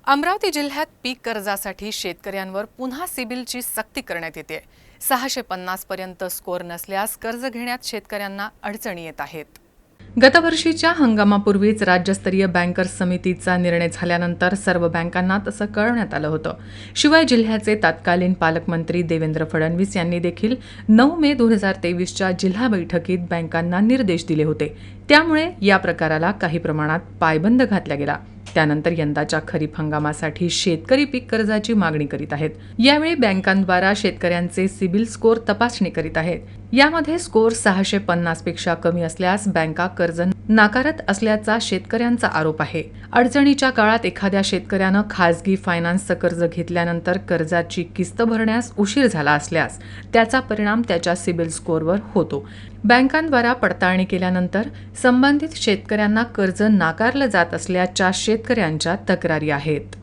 अमरावती जिल्ह्यात पीक कर्जासाठी शेतकऱ्यांवर पुन्हा सिबिलची सक्ती करण्यात येते। 650 पर्यंत स्कोअर नसल्यास कर्ज घेण्यात शेतकऱ्यांना अडचणी येत आहेत। गतवर्षीच्या हंगामापूर्वीच राज्यस्तरीय बँकर्स समितीचा निर्णय झाल्यानंतर सर्व बँकांना तसं कळवण्यात आलं होतं। शिवाय जिल्ह्याचे तत्कालीन पालकमंत्री देवेंद्र फडणवीस यांनी देखील 9 मे 2023च्या जिल्हा बैठकीत बँकांना निर्देश दिले होते। त्यामुळे या प्रकाराला काही प्रमाणात पायबंद घातला गेला। त्यानंतर यंदाच्या खरीप हंगामासाठी शेतकरी पीक कर्जाची मागणी करीत आहेत। यावेळी बँकांद्वारा शेतकऱ्यांचे सिबिल स्कोअर तपासणी करीत आहेत। यामध्ये स्कोअर 650 पेक्षा कमी असल्यास बँका कर्ज नाकारत असल्याचा शेतकऱ्यांचा आरोप आहे। अडचणीच्या काळात एखाद्या शेतकऱ्यानं खासगी फायनान्सचं कर्ज घेतल्यानंतर कर्जाची किस्त भरण्यास उशीर झाला असल्यास त्याचा परिणाम त्याच्या सिबिल स्कोअरवर होतो। बँकांद्वारा पडताळणी केल्यानंतर संबंधित शेतकऱ्यांना कर्ज नाकारलं जात असल्याच्या शेतकऱ्यांच्या तक्रारी आहेत।